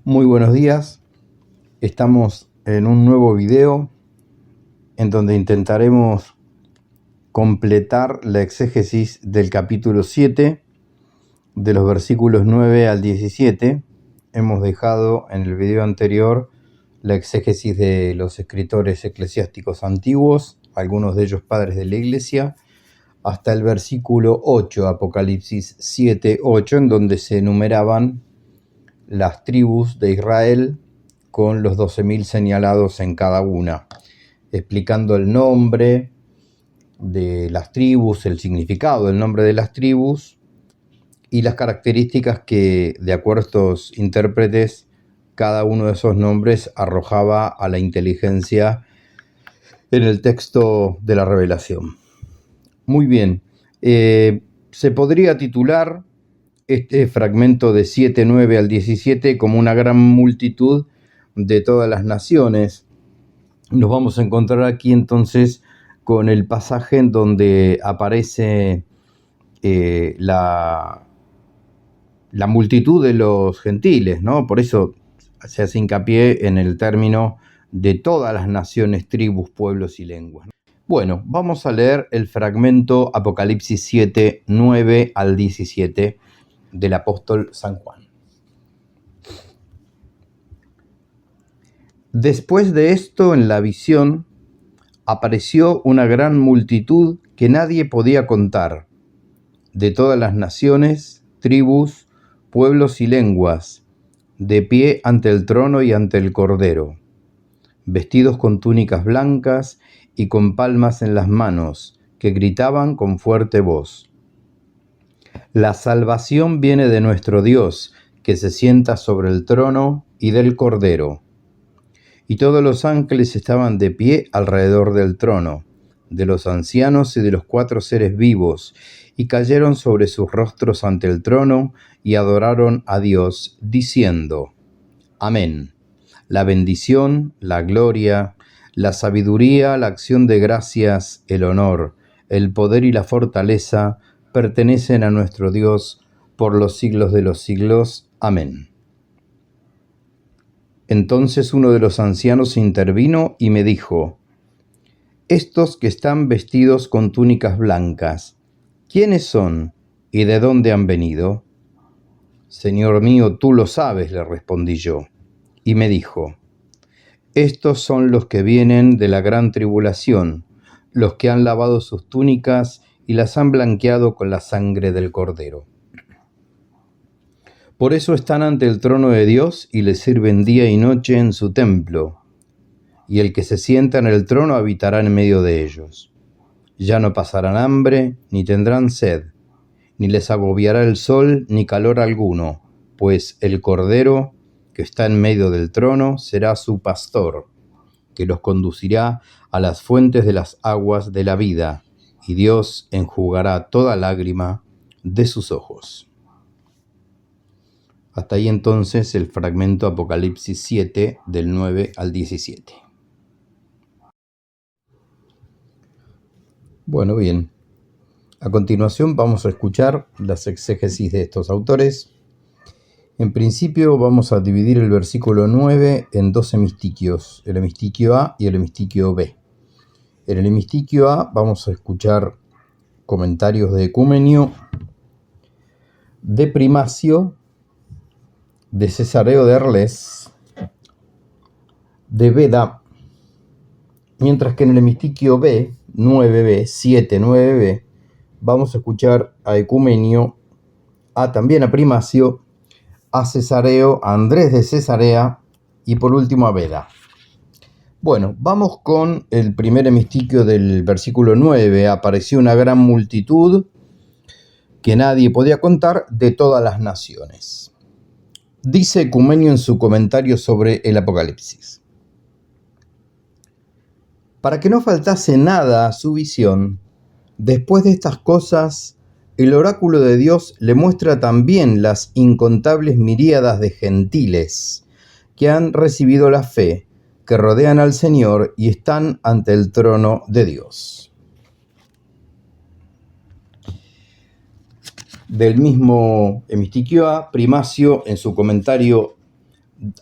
Muy buenos días, estamos en un nuevo video en donde intentaremos completar la exégesis del capítulo 7 de los versículos 9 al 17. Hemos dejado en el video anterior la exégesis de los escritores eclesiásticos antiguos, algunos de ellos padres de la iglesia, hasta el versículo 8, Apocalipsis 7, 8, en donde se enumeraban las tribus de Israel con los 12.000 señalados en cada una, explicando el nombre de las tribus, el significado del nombre de las tribus y las características que, de acuerdo a estos intérpretes, cada uno de esos nombres arrojaba a la inteligencia en el texto de la revelación. Muy bien, se podría titular este fragmento de 7, 9 al 17 como una gran multitud de todas las naciones. Nos vamos a encontrar aquí entonces con el pasaje en donde aparece la multitud de los gentiles, ¿no? Por eso se hace hincapié en el término de todas las naciones, tribus, pueblos y lenguas. Bueno, vamos a leer el fragmento Apocalipsis 7, 9 al 17 del apóstol San Juan. Después de esto, en la visión, apareció una gran multitud que nadie podía contar, de todas las naciones, tribus, pueblos y lenguas, de pie ante el trono y ante el Cordero, vestidos con túnicas blancas y con palmas en las manos, que gritaban con fuerte voz: La salvación viene de nuestro Dios, que se sienta sobre el trono, y del Cordero. Y todos los ángeles estaban de pie alrededor del trono, de los ancianos y de los 4 seres vivos, y cayeron sobre sus rostros ante el trono y adoraron a Dios, diciendo: Amén. La bendición, la gloria, la sabiduría, la acción de gracias, el honor, el poder y la fortaleza pertenecen a nuestro Dios por los siglos de los siglos. Amén. Entonces uno de los ancianos intervino y me dijo: Estos que están vestidos con túnicas blancas, ¿quiénes son y de dónde han venido? Señor mío, tú lo sabes, le respondí yo. Y me dijo: Estos son los que vienen de la gran tribulación, los que han lavado sus túnicas y las han blanqueado con la sangre del Cordero. Por eso están ante el trono de Dios y le sirven día y noche en su templo. Y el que se sienta en el trono habitará en medio de ellos. Ya no pasarán hambre, ni tendrán sed, ni les agobiará el sol, ni calor alguno, pues el Cordero, que está en medio del trono, será su pastor, que los conducirá a las fuentes de las aguas de la vida, y Dios enjugará toda lágrima de sus ojos. Hasta ahí entonces el fragmento Apocalipsis 7, del 9 al 17. Bueno, bien. A continuación vamos a escuchar las exégesis de estos autores. En principio vamos a dividir el versículo 9 en 2 hemistiquios, el hemistiquio A y el hemistiquio B. En el hemistiquio A vamos a escuchar comentarios de Ecumenio, de Primacio, de Cesareo de Arles, de Beda, mientras que en el hemistiquio B, 9b, 7, 9b, vamos a escuchar a Ecumenio, también a Primacio, a Cesareo, a Andrés de Cesarea y por último a Beda. Bueno, vamos con el primer hemistiquio del versículo 9. Apareció una gran multitud que nadie podía contar, de todas las naciones. Dice Ecumenio en su comentario sobre el Apocalipsis: Para que no faltase nada a su visión, después de estas cosas, el oráculo de Dios le muestra también las incontables miríadas de gentiles que han recibido la fe, que rodean al Señor y están ante el trono de Dios. Del mismo hemistiquio A, Primacio, en su comentario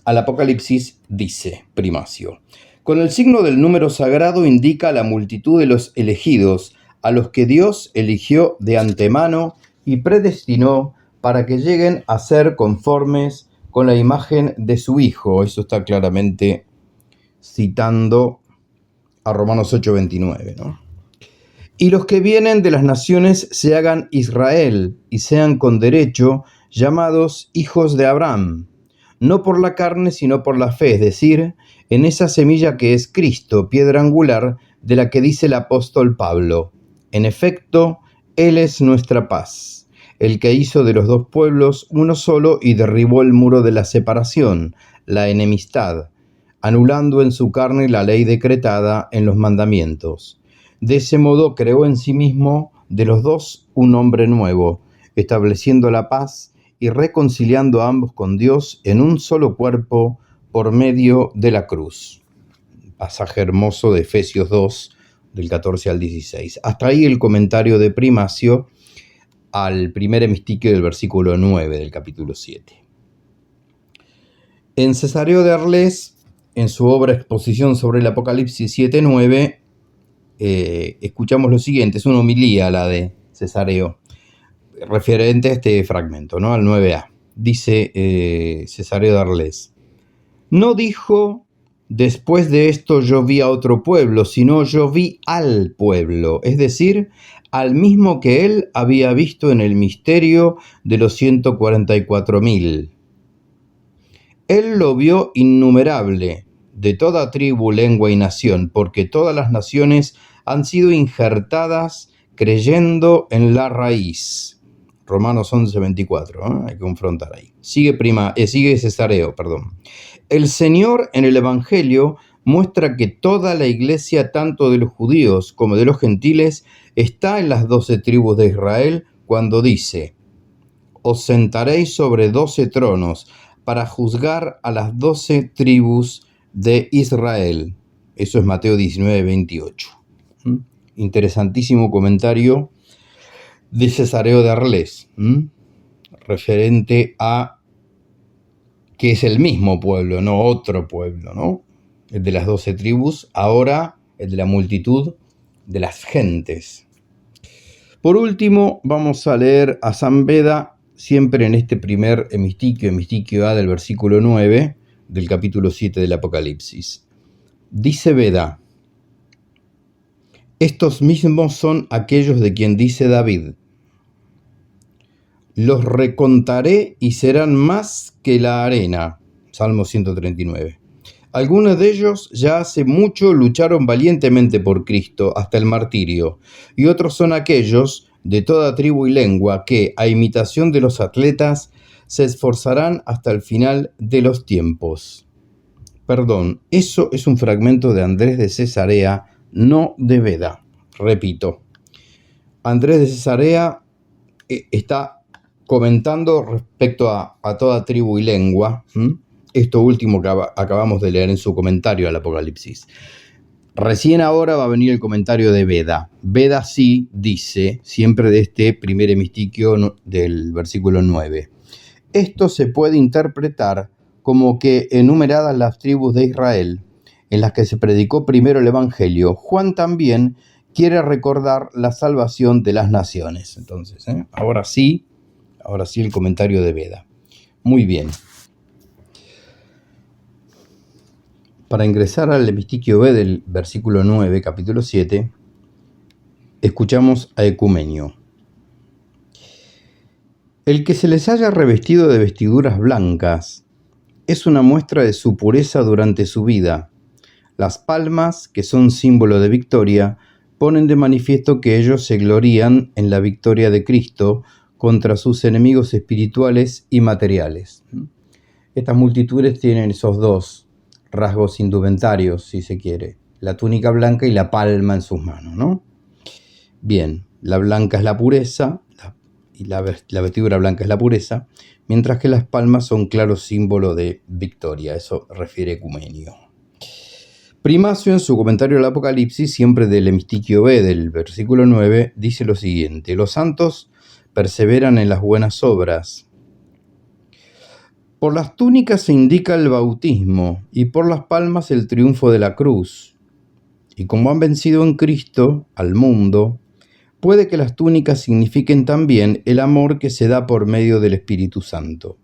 al Apocalipsis dice Primacio: con el signo del número sagrado indica la multitud de los elegidos, a los que Dios eligió de antemano y predestinó para que lleguen a ser conformes con la imagen de su Hijo. Eso está claramente citando a Romanos 8:29, ¿no? Y los que vienen de las naciones se hagan Israel y sean con derecho llamados hijos de Abraham, no por la carne sino por la fe, es decir, en esa semilla que es Cristo, piedra angular, de la que dice el apóstol Pablo: en efecto, Él es nuestra paz, el que hizo de los dos pueblos uno solo y derribó el muro de la separación, la enemistad, anulando en su carne la ley decretada en los mandamientos. De ese modo creó en sí mismo de los dos un hombre nuevo, estableciendo la paz y reconciliando a ambos con Dios en un solo cuerpo por medio de la cruz. Pasaje hermoso de Efesios 2, del 14 al 16. Hasta ahí el comentario de Primacio al primer hemistiquio del versículo 9 del capítulo 7. En Cesareo de Arles, en su obra Exposición sobre el Apocalipsis 7:9, escuchamos lo siguiente. Es una homilía la de Cesareo, referente a este fragmento, ¿no? Al 9a. Dice Cesareo de Arles: no dijo, después de esto yo vi a otro pueblo, sino yo vi al pueblo, es decir, al mismo que él había visto en el misterio de los 144.000. Él lo vio innumerable, de toda tribu, lengua y nación, porque todas las naciones han sido injertadas creyendo en la raíz. Romanos 11:24, ¿eh? Hay que confrontar ahí. Sigue Cesareo, perdón. El Señor en el Evangelio muestra que toda la iglesia, tanto de los judíos como de los gentiles, está en las 12 tribus de Israel cuando dice: os sentaréis sobre 12 tronos para juzgar a las 12 tribus de Israel. Eso es Mateo 19:28. Interesantísimo comentario de Cesareo de Arles, referente a que es el mismo pueblo, no otro pueblo, ¿no? El de las 12 tribus, ahora el de la multitud de las gentes. Por último, vamos a leer a San Beda, siempre en este primer hemistiquio A del versículo 9 del capítulo 7 del Apocalipsis. Dice Beda: estos mismos son aquellos de quien dice David: los recontaré y serán más que la arena. Salmo 139. Algunos de ellos ya hace mucho lucharon valientemente por Cristo hasta el martirio, y otros son aquellos de toda tribu y lengua que, a imitación de los atletas, se esforzarán hasta el final de los tiempos. Perdón, eso es un fragmento de Andrés de Cesarea, no de Beda. Repito, Andrés de Cesarea está comentando respecto a toda tribu y lengua, esto último que acabamos de leer en su comentario al Apocalipsis. Recién ahora va a venir el comentario de Beda. Beda sí dice, siempre de este primer hemistiquio del versículo 9: esto se puede interpretar como que, enumeradas las tribus de Israel, en las que se predicó primero el Evangelio, Juan también quiere recordar la salvación de las naciones. Entonces, ahora sí el comentario de Beda. Muy bien. Para ingresar al hemistiquio B del versículo 9, capítulo 7, escuchamos a Ecumenio. El que se les haya revestido de vestiduras blancas es una muestra de su pureza durante su vida. Las palmas, que son símbolo de victoria, ponen de manifiesto que ellos se glorían en la victoria de Cristo contra sus enemigos espirituales y materiales. Estas multitudes tienen esos dos rasgos indumentarios, si se quiere: la túnica blanca y la palma en sus manos, ¿no? Bien, la blanca es la pureza, y la vestidura blanca es la pureza, mientras que las palmas son claro símbolo de victoria. Eso refiere Ecumenio. Primacio, en su comentario al Apocalipsis, siempre del hemistiquio B del versículo 9, dice lo siguiente: los santos perseveran en las buenas obras. Por las túnicas se indica el bautismo y por las palmas el triunfo de la cruz. Y como han vencido en Cristo al mundo, puede que las túnicas signifiquen también el amor que se da por medio del Espíritu Santo.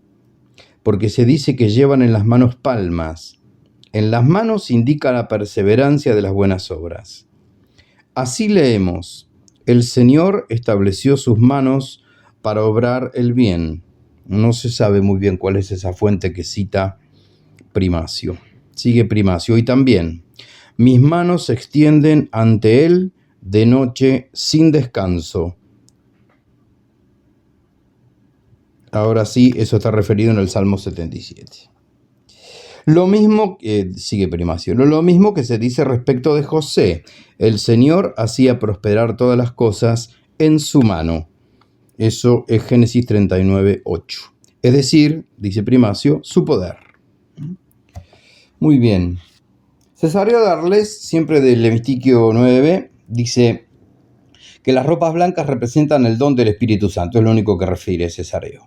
Porque se dice que llevan en las manos palmas. En las manos indica la perseverancia de las buenas obras. Así leemos: el Señor estableció sus manos para obrar el bien. No se sabe muy bien cuál es esa fuente que cita Primacio. Sigue Primacio. Y también, mis manos se extienden ante Él de noche sin descanso. Ahora sí, eso está referido en el Salmo 77. Lo mismo, sigue Primacio, lo mismo que se dice respecto de José. El Señor hacía prosperar todas las cosas en su mano. Eso es Génesis 39, 8. Es decir, dice Primacio, su poder. Muy bien. Cesáreo Darles, siempre del Hemistiquio 9b, dice que las ropas blancas representan el don del Espíritu Santo. Es lo único que refiere Cesáreo.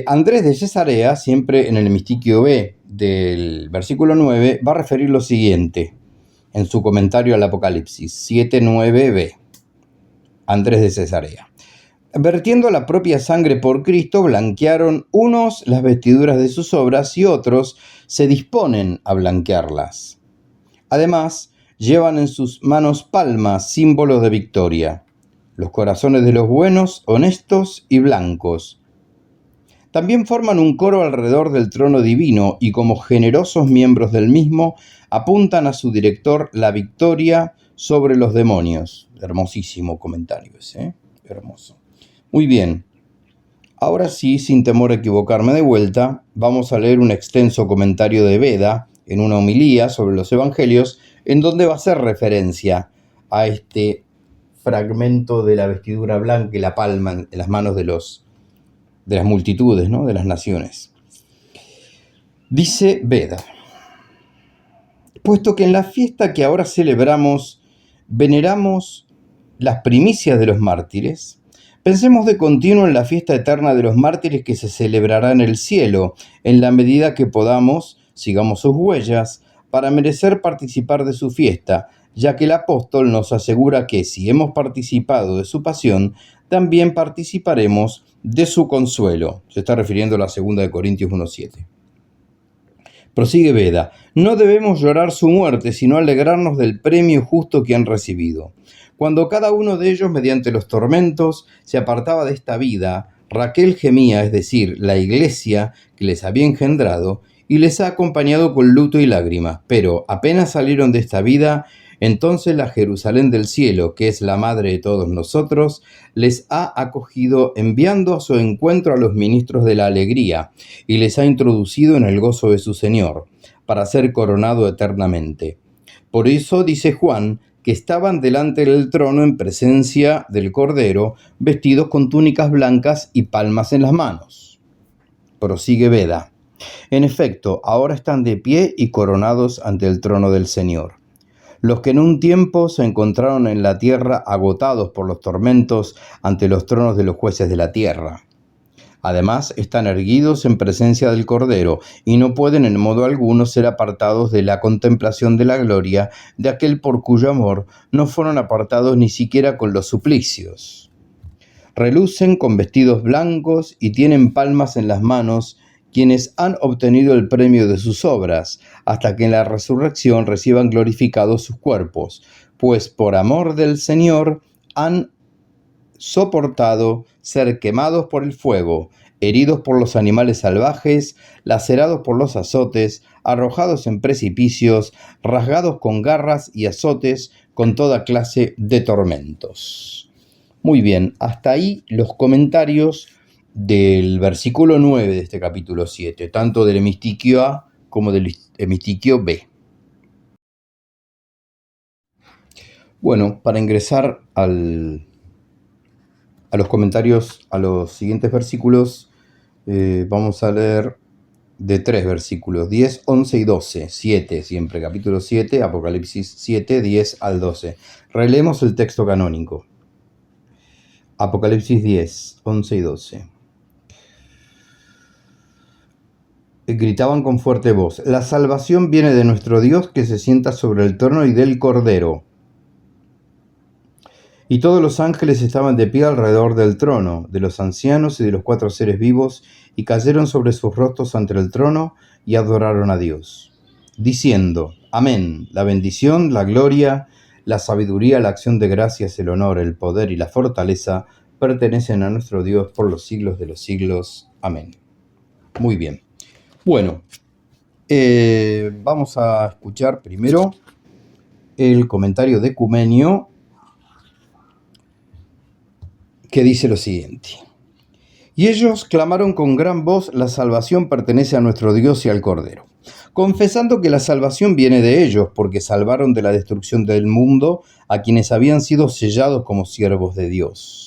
Andrés de Cesarea, siempre en el Hemistiquio B del versículo 9, va a referir lo siguiente en su comentario al Apocalipsis 7:9b. Andrés de Cesarea. Vertiendo la propia sangre por Cristo, blanquearon unos las vestiduras de sus obras y otros se disponen a blanquearlas. Además, llevan en sus manos palmas, símbolos de victoria, los corazones de los buenos, honestos y blancos. También forman un coro alrededor del trono divino y como generosos miembros del mismo apuntan a su director la victoria sobre los demonios. Hermosísimo comentario ese, hermoso. Muy bien, ahora sí, sin temor a equivocarme de vuelta, vamos a leer un extenso comentario de Beda en una homilía sobre los evangelios, en donde va a hacer referencia a este fragmento de la vestidura blanca y la palma en las manos de las multitudes, ¿no? De las naciones. Dice Beda: puesto que en la fiesta que ahora celebramos veneramos las primicias de los mártires, pensemos de continuo en la fiesta eterna de los mártires que se celebrará en el cielo, en la medida que podamos, sigamos sus huellas, para merecer participar de su fiesta, ya que el apóstol nos asegura que si hemos participado de su pasión, también participaremos de su consuelo. Se está refiriendo a la 2 de Corintios 1:7. Prosigue Beda: no debemos llorar su muerte, sino alegrarnos del premio justo que han recibido. Cuando cada uno de ellos, mediante los tormentos, se apartaba de esta vida, Raquel gemía, es decir, la iglesia que les había engendrado, y les ha acompañado con luto y lágrimas. Pero apenas salieron de esta vida, entonces la Jerusalén del cielo, que es la madre de todos nosotros, les ha acogido enviando a su encuentro a los ministros de la alegría y les ha introducido en el gozo de su Señor, para ser coronado eternamente. Por eso dice Juan que estaban delante del trono en presencia del Cordero, vestidos con túnicas blancas y palmas en las manos. Prosigue Beda: en efecto, ahora están de pie y coronados ante el trono del Señor. Los que en un tiempo se encontraron en la tierra agotados por los tormentos ante los tronos de los jueces de la tierra. Además, están erguidos en presencia del Cordero y no pueden en modo alguno ser apartados de la contemplación de la gloria de aquel por cuyo amor no fueron apartados ni siquiera con los suplicios. Relucen con vestidos blancos y tienen palmas en las manos quienes han obtenido el premio de sus obras, hasta que en la resurrección reciban glorificados sus cuerpos, pues por amor del Señor han soportado ser quemados por el fuego, heridos por los animales salvajes, lacerados por los azotes, arrojados en precipicios, rasgados con garras y azotes, con toda clase de tormentos. Muy bien, hasta ahí los comentarios del versículo 9 de este capítulo 7, tanto del Hemistiquio A como del Hemistiquio B. Bueno, para ingresar a los comentarios a los siguientes versículos, vamos a leer de 3 versículos, 10, 11 y 12, 7 siempre, capítulo 7, Apocalipsis 7, 10 al 12. Releemos el texto canónico. Apocalipsis 10, 11 y 12. gritaban con fuerte voz: la salvación viene de nuestro Dios que se sienta sobre el trono y del Cordero. Y todos los ángeles estaban de pie alrededor del trono, de los ancianos y de los 4 seres vivos, y cayeron sobre sus rostros ante el trono y adoraron a Dios, diciendo: Amén. La bendición, la gloria, la sabiduría, la acción de gracias, el honor, el poder y la fortaleza pertenecen a nuestro Dios por los siglos de los siglos. Amén. Muy bien. Bueno, vamos a escuchar primero el comentario de Ecumenio, que dice lo siguiente: y ellos clamaron con gran voz: la salvación pertenece a nuestro Dios y al Cordero, confesando que la salvación viene de ellos, porque salvaron de la destrucción del mundo a quienes habían sido sellados como siervos de Dios.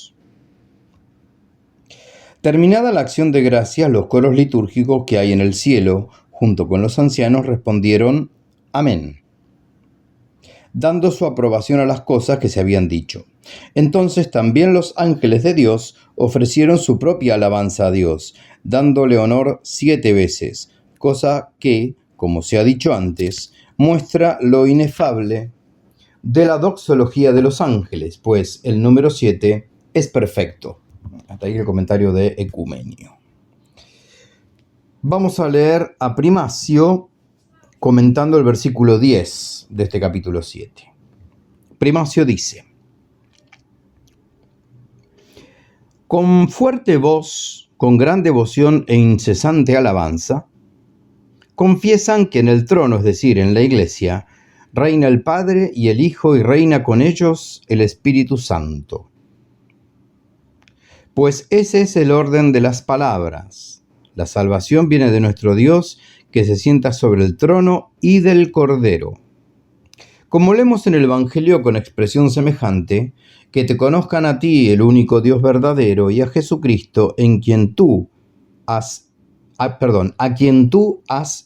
Terminada la acción de gracias, los coros litúrgicos que hay en el cielo, junto con los ancianos, respondieron: Amén, dando su aprobación a las cosas que se habían dicho. Entonces también los ángeles de Dios ofrecieron su propia alabanza a Dios, dándole honor 7 veces, cosa que, como se ha dicho antes, muestra lo inefable de la doxología de los ángeles, pues el número 7 es perfecto. Hasta ahí el comentario de Ecumenio. Vamos a leer a Primacio comentando el versículo 10 de este capítulo 7. Primacio dice: con fuerte voz, con gran devoción e incesante alabanza, confiesan que en el trono, es decir, en la iglesia, reina el Padre y el Hijo, y reina con ellos el Espíritu Santo. Pues ese es el orden de las palabras. La salvación viene de nuestro Dios, que se sienta sobre el trono, y del Cordero. Como leemos en el Evangelio con expresión semejante: que te conozcan a ti, el único Dios verdadero, y a Jesucristo, a quien tú has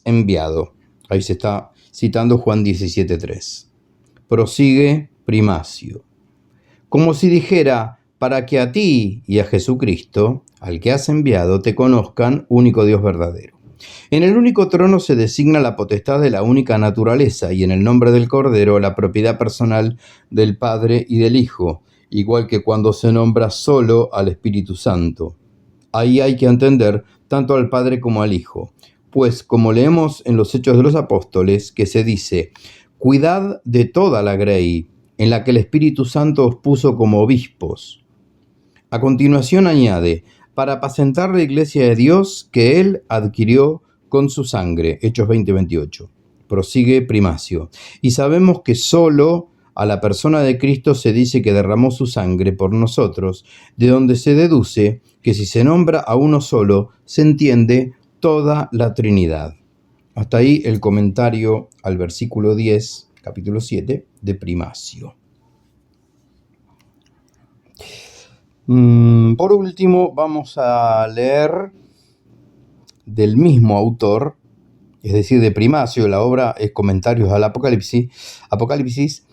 enviado. Ahí se está citando Juan 17:3. Prosigue Primacio: como si dijera, para que a ti y a Jesucristo, al que has enviado, te conozcan, único Dios verdadero. En el único trono se designa la potestad de la única naturaleza, y en el nombre del Cordero la propiedad personal del Padre y del Hijo, igual que cuando se nombra solo al Espíritu Santo. Ahí hay que entender tanto al Padre como al Hijo, pues como leemos en los Hechos de los Apóstoles, que se dice: cuidad de toda la grey, en la que el Espíritu Santo os puso como obispos. A continuación añade: para apacentar la iglesia de Dios que Él adquirió con su sangre. Hechos 20:28. Prosigue Primacio: y sabemos que solo a la persona de Cristo se dice que derramó su sangre por nosotros, de donde se deduce que si se nombra a uno solo, se entiende toda la Trinidad. Hasta ahí el comentario al versículo 10, capítulo 7, de Primacio. Por último, vamos a leer del mismo autor, es decir, de Primacio. La obra es Comentarios al Apocalipsis,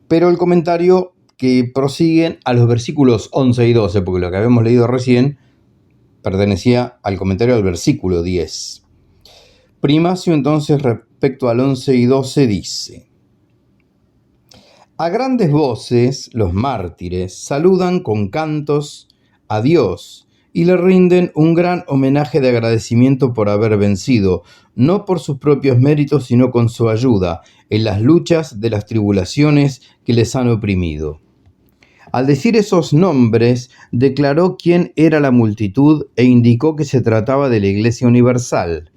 pero el comentario que prosiguen a los versículos 11 y 12, porque lo que habíamos leído recién pertenecía al comentario del versículo 10. Primacio, entonces, respecto al 11 y 12, dice: a grandes voces los mártires saludan con cantos a Dios y le rinden un gran homenaje de agradecimiento por haber vencido, no por sus propios méritos, sino con su ayuda, en las luchas de las tribulaciones que les han oprimido. Al decir esos nombres, declaró quién era la multitud e indicó que se trataba de la Iglesia Universal.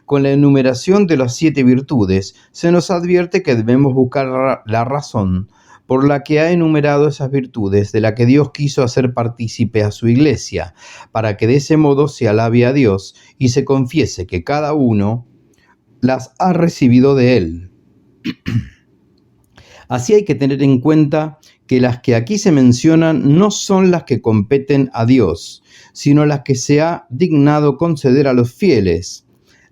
Con la enumeración de las 7 virtudes, se nos advierte que debemos buscar la razón por la que ha enumerado esas virtudes, de la que Dios quiso hacer partícipe a su iglesia, para que de ese modo se alabe a Dios y se confiese que cada uno las ha recibido de Él. Así hay que tener en cuenta que las que aquí se mencionan no son las que competen a Dios, sino las que se ha dignado conceder a los fieles.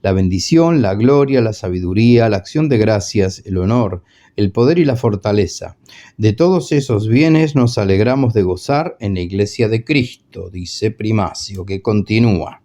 La bendición, la gloria, la sabiduría, la acción de gracias, el honor, el poder y la fortaleza. De todos esos bienes nos alegramos de gozar en la iglesia de Cristo, dice Primacio, que continúa.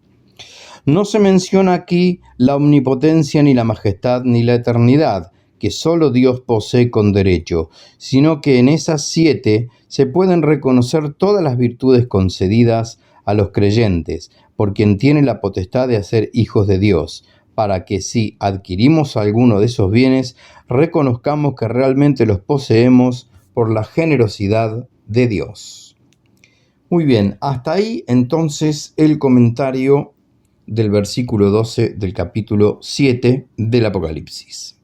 No se menciona aquí la omnipotencia, ni la majestad, ni la eternidad, que solo Dios posee con derecho, sino que en esas 7 se pueden reconocer todas las virtudes concedidas a los creyentes, por quien tiene la potestad de hacer hijos de Dios, para que si adquirimos alguno de esos bienes, reconozcamos que realmente los poseemos por la generosidad de Dios. Muy bien, hasta ahí entonces el comentario del versículo 12 del capítulo 7 del Apocalipsis.